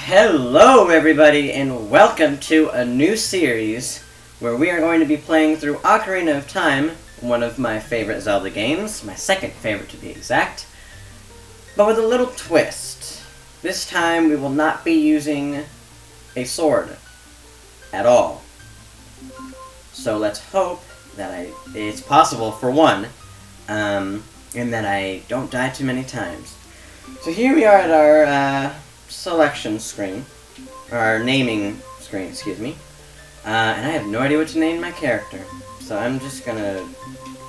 Hello everybody and welcome to a new series where we are going to be playing through Ocarina of Time, one of my favorite Zelda games, my second favorite to be exact, but with a little twist. This time we will not be using a sword at all. So let's hope that it's possible for one, and that I don't die too many times. So here we are at our selection screen, or our naming screen, excuse me, and I have no idea what to name my character, so I'm just gonna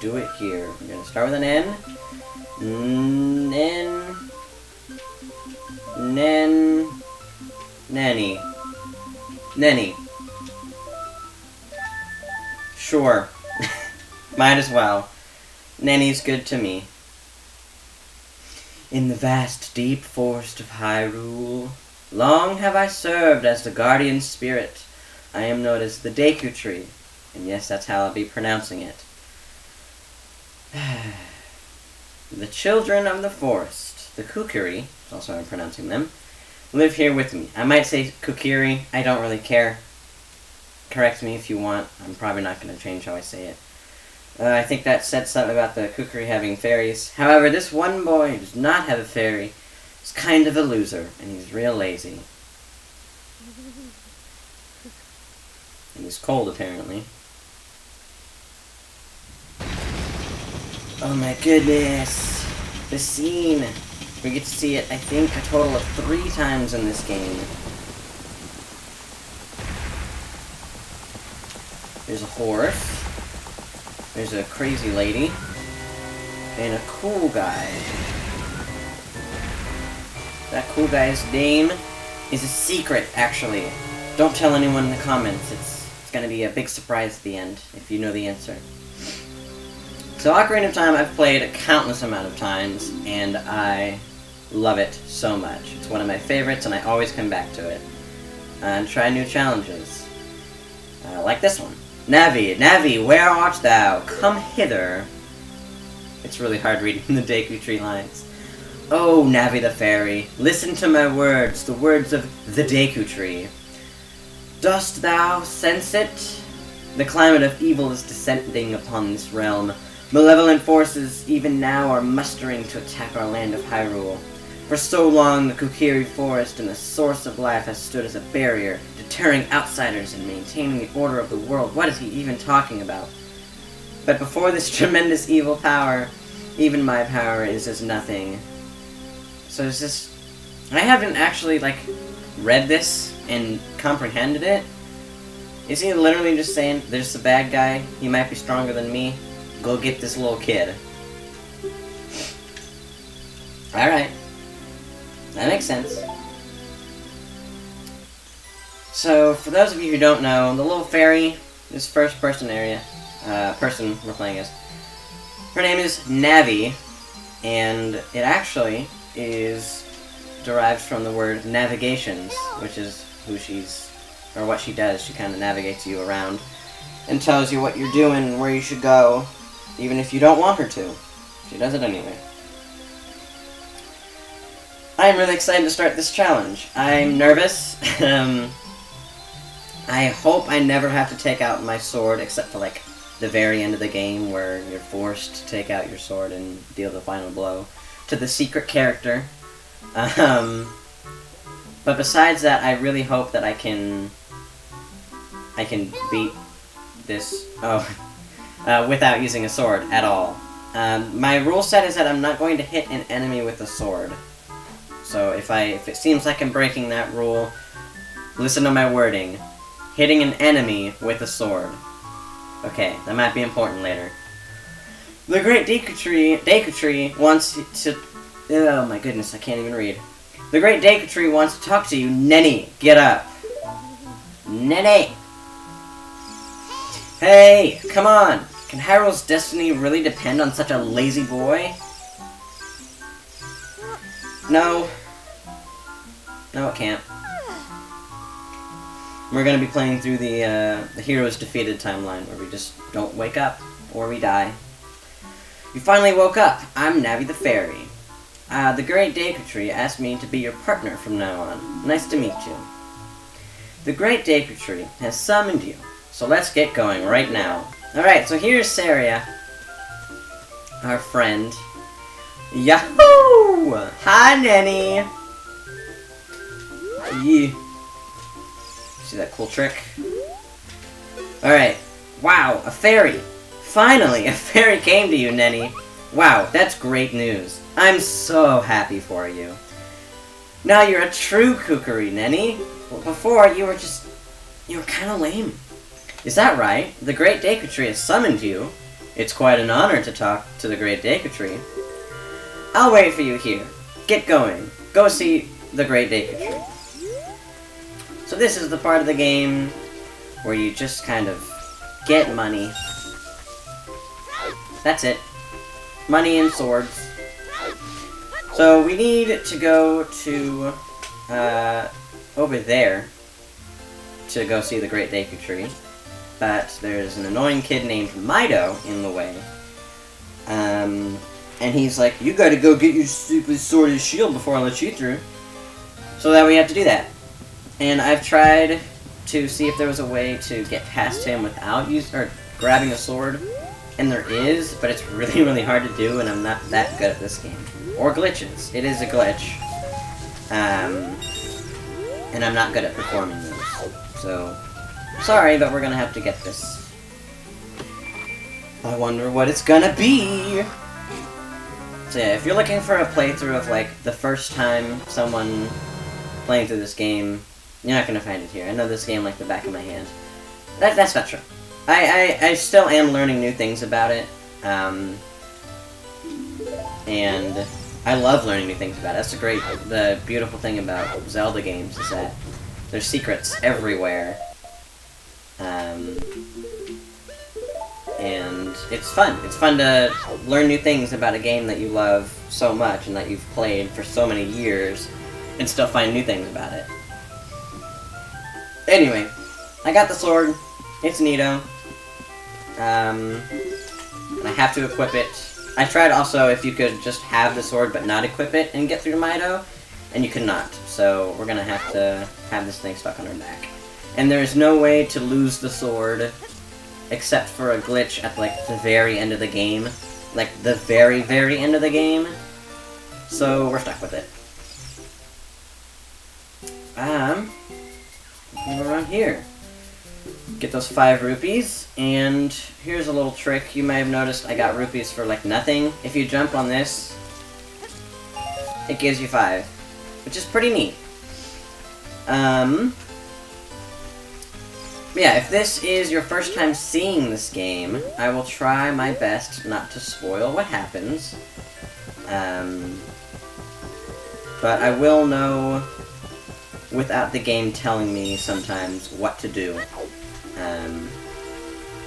do it here. I'm gonna start with an N. Nenny. Sure. Might as well. Nenny's good to me. In the vast, deep forest of Hyrule, long have I served as the guardian spirit. I am known as the Deku Tree, and yes, that's how I'll be pronouncing it. The children of the forest, the Kukuri, also how I'm pronouncing them, live here with me. I might say Kukiri, I don't really care. Correct me if you want, I'm probably not going to change how I say it. I think that said something about the Kukuri having fairies. However, this one boy who does not have a fairy is kind of a loser, and he's real lazy. And he's cold, apparently. Oh my goodness! The scene! We get to see it, I think, a total of 3 times in this game. There's a horse. There's a crazy lady, and a cool guy. That cool guy's name is a secret, actually. Don't tell anyone in the comments. It's gonna be a big surprise at the end, if you know the answer. So Ocarina of Time I've played a countless amount of times, and I love it so much. It's one of my favorites, and I always come back to it. And try new challenges. Like this one. Navi, where art thou? Come hither. It's really hard reading the Deku Tree lines. Oh, Navi the Fairy, listen to my words, the words of the Deku Tree. Dost thou sense it? The climate of evil is descending upon this realm. Malevolent forces even now are mustering to attack our land of Hyrule. For so long, the Kukiri Forest and the Source of Life has stood as a barrier, deterring outsiders and maintaining the order of the world. What is he even talking about? But before this tremendous evil power, even my power is as nothing. So is this... I haven't actually, read this and comprehended it. Is he literally just saying, there's a bad guy, he might be stronger than me, go get this little kid? Alright. That makes sense. So, for those of you who don't know, the little fairy, this first-person person we're playing as, her name is Navi, and it actually is derived from the word navigations, which is who she's, or what she does. She kind of navigates you around and tells you what you're doing and where you should go, even if you don't want her to. She does it anyway. I'm really excited to start this challenge. I'm nervous. I hope I never have to take out my sword, except for, the very end of the game, where you're forced to take out your sword and deal the final blow to the secret character. But besides that, I really hope that I can beat this, without using a sword at all. My rule set is that I'm not going to hit an enemy with a sword. So if it seems like I'm breaking that rule, listen to my wording. Hitting an enemy with a sword. Okay, that might be important later. The Great Deku Tree wants to... Oh my goodness, I can't even read. The Great Deku Tree wants to talk to you. Nenny, get up. Nenny! Hey, come on! Can Hyrule's destiny really depend on such a lazy boy? No. No, it can't. We're gonna be playing through the Heroes Defeated timeline, where we just don't wake up, or we die. You finally woke up. I'm Navi the Fairy. The Great Deku Tree asked me to be your partner from now on. Nice to meet you. The Great Deku Tree has summoned you, so let's get going right now. Alright, so here's Saria, our friend. Yahoo! Hi, Nenny! Yeah. See that cool trick? Alright. Wow, a fairy! Finally, a fairy came to you, Nenny. Wow, that's great news. I'm so happy for you. Now you're a true kukuri, Nenny. Well, before, you were kinda lame. Is that right? The Great Deku Tree has summoned you. It's quite an honor to talk to the Great Deku Tree. I'll wait for you here. Get going. Go see the Great Deku Tree. So this is the part of the game where you just kind of get money. That's it. Money and swords. So we need to go to over there to go see the Great Deku Tree. But there's an annoying kid named Mido in the way. And he's like, you gotta go get your stupid sword and shield before I let you through. So that we have to do that. And I've tried to see if there was a way to get past him without grabbing a sword. And there is, but it's really, really hard to do, and I'm not that good at this game. Or glitches. It is a glitch. And I'm not good at performing those. So, sorry, but we're gonna have to get this. I wonder what it's gonna be! So yeah, if you're looking for a playthrough of, like, the first time someone playing through this game, you're not gonna find it here. I know this game like the back of my hand. That's not true. I still am learning new things about it, and I love learning new things about it. That's the beautiful thing about Zelda games is that there's secrets everywhere, and it's fun. It's fun to learn new things about a game that you love so much and that you've played for so many years, and still find new things about it. Anyway, I got the sword. It's neato. And I have to equip it. I tried also if you could just have the sword but not equip it and get through Mido, and you cannot. So we're gonna have to have this thing stuck on our back. And there's no way to lose the sword except for a glitch at, like, the very end of the game. Like, the very, very end of the game. So we're stuck with it. Around here. Get those 5 rupees, and here's a little trick. You may have noticed I got rupees for, like, nothing. If you jump on this, it gives you 5, which is pretty neat. Yeah, if this is your first time seeing this game, I will try my best not to spoil what happens. But I will know without the game telling me sometimes what to do.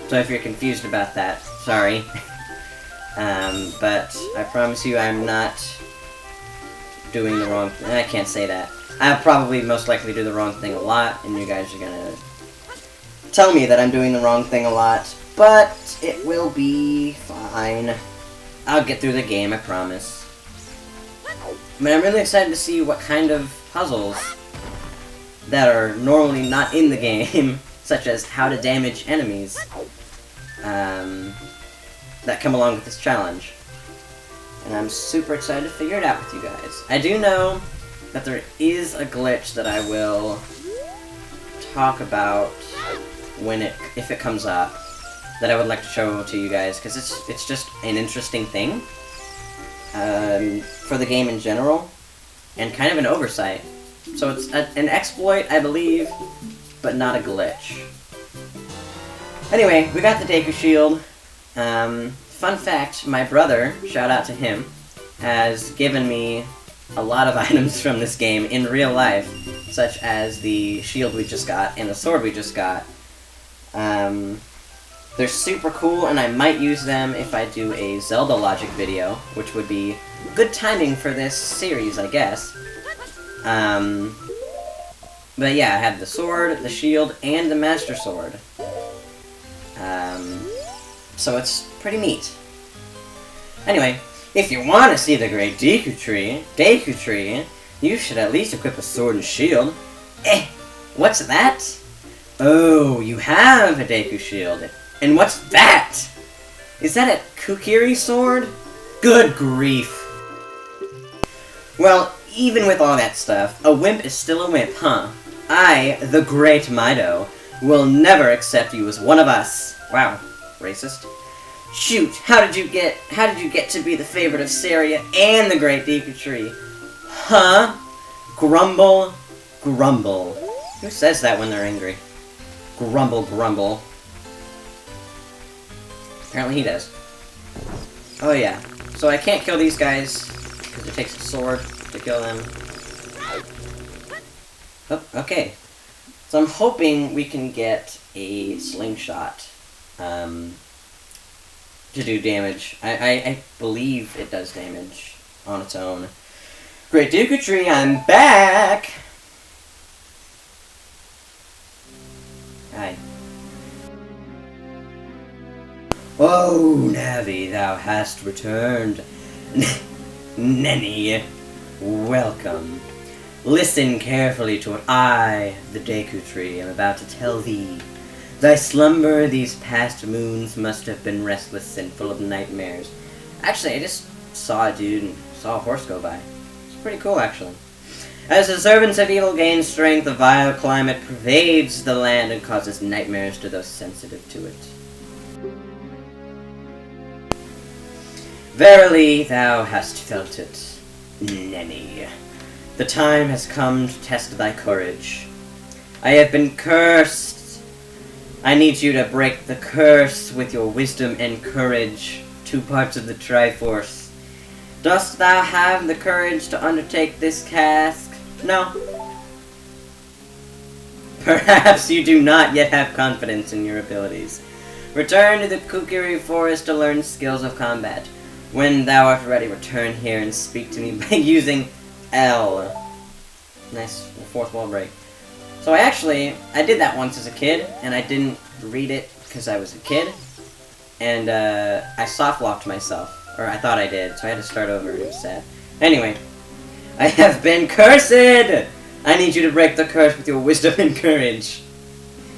So if you're confused about that, sorry. But I promise you I'm not doing the wrong thing. I can't say that. I'll probably most likely do the wrong thing a lot, and you guys are gonna tell me that I'm doing the wrong thing a lot, but it will be fine. I'll get through the game, I promise. But I'm really excited to see what kind of puzzles that are normally not in the game, such as how to damage enemies, that come along with this challenge. And I'm super excited to figure it out with you guys. I do know that there is a glitch that I will talk about if it comes up, that I would like to show to you guys, because it's just an interesting thing for the game in general, and kind of an oversight. So it's an exploit, I believe, but not a glitch. Anyway, we got the Deku Shield. Fun fact, my brother, shout out to him, has given me a lot of items from this game in real life, such as the shield we just got and the sword we just got. They're super cool, and I might use them if I do a Zelda Logic video, which would be good timing for this series, I guess. But yeah, I had the sword, the shield, and the Master Sword. So it's pretty neat. Anyway, If you want to see the great Deku Tree, you should at least equip a sword and shield. Eh, what's that? Oh, you have a Deku shield. And what's that? Is that a Kukiri sword? Good grief. Well, even with all that stuff, a wimp is still a wimp, huh? I, the great Mido, will never accept you as one of us. Wow, racist. Shoot, how did you get to be the favorite of Saria and the great Deku Tree? Huh? Grumble, grumble. Who says that when they're angry? Grumble, grumble. Apparently he does. Oh yeah. So I can't kill these guys, because it takes a sword to kill them. Oh, okay. So I'm hoping we can get a slingshot to do damage. I believe it does damage on its own. Great Deku Tree, I'm back! Hi. Oh, Navi, thou hast returned. Nenny, welcome. Listen carefully to what I, the Deku Tree, am about to tell thee. Thy slumber these past moons must have been restless and full of nightmares. Actually, I just saw a dude and saw a horse go by. It's pretty cool, actually. As the servants of evil gain strength, a vile climate pervades the land and causes nightmares to those sensitive to it. Verily, thou hast felt it, Nenny. The time has come to test thy courage. I have been cursed. I need you to break the curse with your wisdom and courage, 2 parts of the Triforce. Dost thou have the courage to undertake this task? No. Perhaps you do not yet have confidence in your abilities. Return to the Kukiri Forest to learn skills of combat. When thou art ready, return here and speak to me by using L. Nice 4th wall break. So I did that once as a kid, and I didn't read it because I was a kid. And I soft-locked myself. Or I thought I did, so I had to start over. It was sad. Anyway. I have been cursed! I need you to break the curse with your wisdom and courage.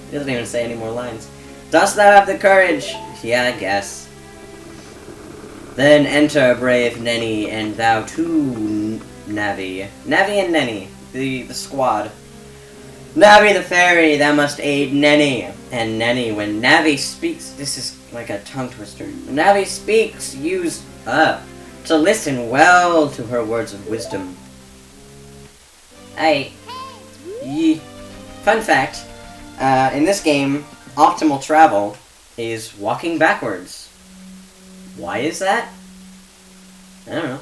He doesn't even say any more lines. Dost thou have the courage? Yeah, I guess. Then enter, brave Nenny, and thou too, Navi. Navi and Nenny, the squad. Navi the fairy, thou must aid Nenny. And Nenny, when Navi speaks, this is like a tongue twister. When Navi speaks, use up to listen well to her words of wisdom. Fun fact, in this game, optimal travel is walking backwards. Why is that? I don't know.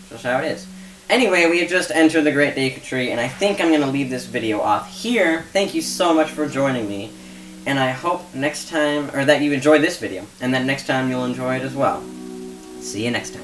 Just how it is. Anyway, we have just entered the Great Deku Tree, and I think I'm going to leave this video off here. Thank you so much for joining me, and I hope next time, or that you enjoyed this video, and that next time you'll enjoy it as well. See you next time.